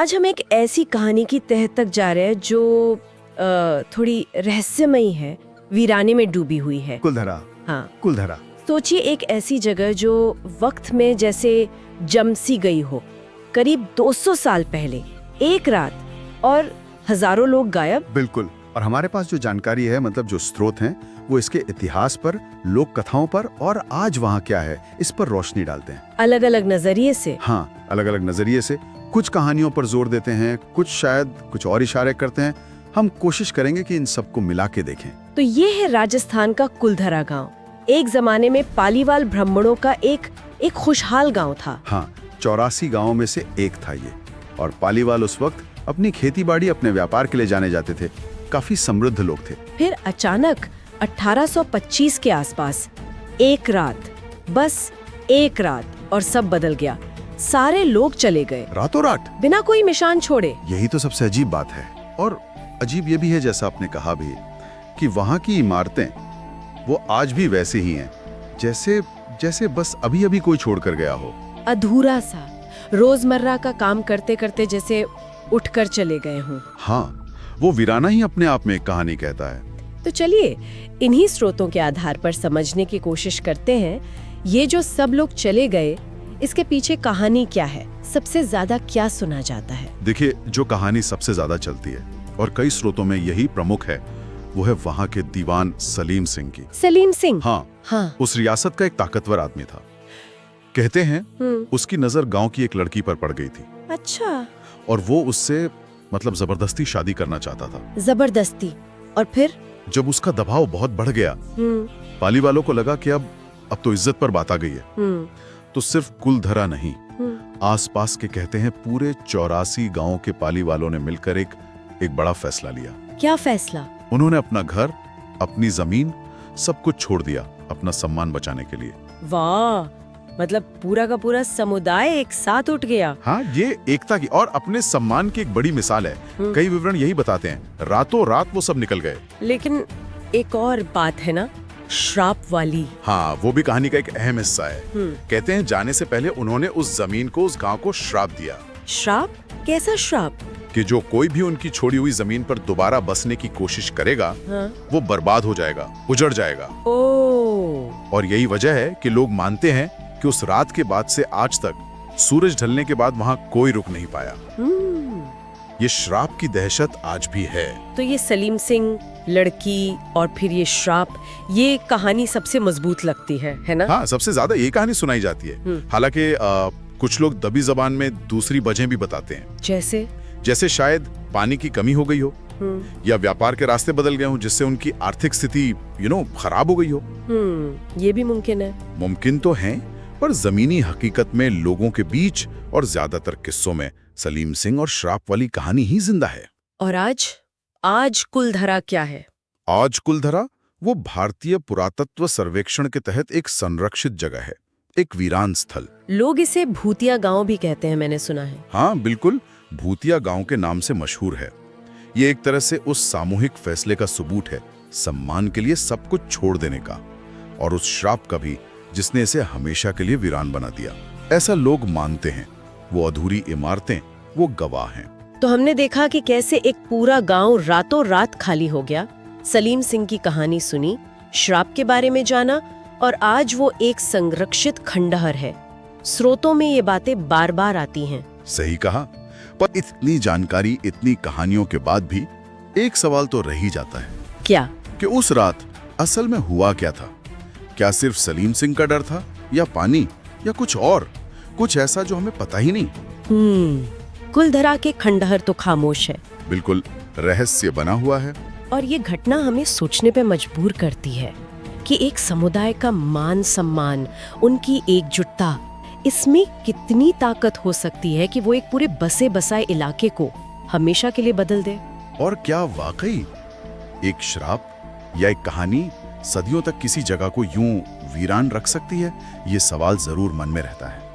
आज हम एक ऐसी कहानी की तह तक जा रहे हैं जो थोड़ी रहस्यमयी है, वीराने में डूबी हुई है। कुलधरा। हाँ, कुलधरा। सोचिए एक ऐसी जगह जो वक्त में जैसे जमसी गई हो। करीब 200 साल पहले एक रात और हजारों लोग गायब। बिल्कुल। और हमारे पास जो जानकारी है, मतलब जो स्रोत हैं, वो इसके इतिहास पर, लोक कथाओं पर और आज वहाँ क्या है इस पर रोशनी डालते हैं। अलग अलग नजरिए से। हाँ, अलग अलग नजरिए से। कुछ कहानियों पर जोर देते हैं, कुछ शायद कुछ और इशारे करते हैं। हम कोशिश करेंगे कि इन सबको मिला के देखें। तो ये है राजस्थान का कुलधरा गांव। एक जमाने में पालीवाल ब्राह्मणों का एक खुशहाल गांव था। हाँ, 84 गांवों में से एक था ये। और पालीवाल उस वक्त अपनी खेतीबाड़ी, अपने व्यापार के लिए जाने जाते थे। काफी समृद्ध लोग थे। फिर अचानक 1825 के आसपास एक रात, बस एक रात, और सब बदल गया। सारे लोग चले गए रातों रात, बिना कोई निशान छोड़े। यही तो सबसे अजीब बात है। और अजीब ये भी है, जैसा आपने कहा भी, कि वहाँ की इमारतें वो आज भी वैसे ही हैं, जैसे बस अभी अभी कोई छोड़ कर गया हो। अधूरा सा, रोजमर्रा का काम करते करते जैसे उठकर चले गए हों। हाँ, वो वीराना ही अपने आप में एक कहानी कहता है। तो चलिए इन्हीं स्रोतों के आधार पर समझने की कोशिश करते हैं, ये जो सब लोग चले गए, इसके पीछे कहानी क्या है, सबसे ज्यादा क्या सुना जाता है। देखिए, जो कहानी सबसे ज्यादा चलती है और कई स्रोतों में यही प्रमुख है, वो है वहाँ के दीवान सलीम सिंह की। सलीम सिंह? हाँ, उस रियासत का एक ताकतवर आदमी था। कहते हैं उसकी नजर गांव की एक लड़की पर पड़ गई थी। अच्छा। और वो उससे मतलब जबरदस्ती शादी करना चाहता था। जबरदस्ती? और फिर जब उसका दबाव बहुत बढ़ गया, पाली वालों को लगा कि अब तो इज्जत पर बात आ गई है। तो सिर्फ कुलधरा नहीं, आसपास के कहते हैं पूरे 84 गांवों के पाली वालों ने मिलकर एक बड़ा फैसला लिया। क्या फैसला? उन्होंने अपना घर, अपनी जमीन, सब कुछ छोड़ दिया अपना सम्मान बचाने के लिए। वाह, मतलब पूरा का पूरा समुदाय एक साथ उठ गया। हाँ, ये एकता की और अपने सम्मान की एक बड़ी मिसाल है। कई विवरण यही बताते हैं, रातों रात वो सब निकल गए। लेकिन एक और बात है ना, श्राप वाली। हाँ, वो भी कहानी का एक अहम हिस्सा है। कहते हैं जाने से पहले उन्होंने उस जमीन को, उस गांव को श्राप दिया। श्राप? कैसा श्राप? कि जो कोई भी उनकी छोड़ी हुई जमीन पर दोबारा बसने की कोशिश करेगा, वो बर्बाद हो जाएगा, उजड़ जाएगा। ओह। और यही वजह है कि लोग मानते हैं कि उस रात के बाद से आज तक सूरज ढलने के बाद वहाँ कोई रुक नहीं पाया। ये श्राप की दहशत आज भी है। तो ये सलीम सिंह, लड़की और फिर ये श्राप, ये कहानी सबसे मजबूत लगती है ना? हाँ, सबसे ज्यादा ये कहानी सुनाई जाती है। हालांकि कुछ लोग दबी जबान में दूसरी वजह भी बताते हैं। जैसे शायद पानी की कमी हो गई हो, या व्यापार के रास्ते बदल गए हो, जिससे उनकी आर्थिक स्थिति खराब हो गई हो। ये भी मुमकिन है। मुमकिन तो है, पर जमीनी हकीकत में लोगों के बीच और ज्यादातर किस्सों में सलीम सिंह और श्राप वाली कहानी ही जिंदा है। और आज कुलधरा क्या है? आज कुलधरा वो भारतीय पुरातत्व सर्वेक्षण के तहत एक संरक्षित जगह है, एक वीरान स्थल। लोग इसे भूतिया गांव भी कहते हैं, मैंने सुना है। हाँ बिल्कुल, भूतिया गांव के नाम से मशहूर है। ये एक तरह से उस सामूहिक फैसले का सबूत है, सम्मान के लिए सब कुछ छोड़ देने का, और उस श्राप का भी, जिसने इसे हमेशा के लिए वीरान बना दिया। ऐसा लोग मानते हैं। वो अधूरी इमारतें, वो गवाह हैं। तो हमने देखा कि कैसे एक पूरा गांव रातों रात खाली हो गया। सलीम सिंह की कहानी सुनी, श्राप के बारे में जाना, और आज वो एक संरक्षित खंडहर है। स्रोतों में ये बातें बार बार आती हैं। सही कहा, पर इतनी जानकारी, इतनी कहानियों के बाद भी एक सवाल तो रह ही जाता है। क्या? कि उस रात असल में हुआ क्या था? क्या सिर्फ सलीम सिंह का डर था, या पानी, या कुछ और, कुछ ऐसा जो हमें पता ही नहीं। कुलधरा के खंडहर तो खामोश है, बिल्कुल रहस्य बना हुआ है। और ये घटना हमें सोचने पे मजबूर करती है कि एक समुदाय का मान सम्मान, उनकी एकजुटता, इसमें कितनी ताकत हो सकती है कि वो एक पूरे बसे बसाए इलाके को हमेशा के लिए बदल दे। और क्या वाकई एक श्राप या एक कहानी सदियों तक किसी जगह को यूं वीरान रख सकती है? ये सवाल जरूर मन में रहता है।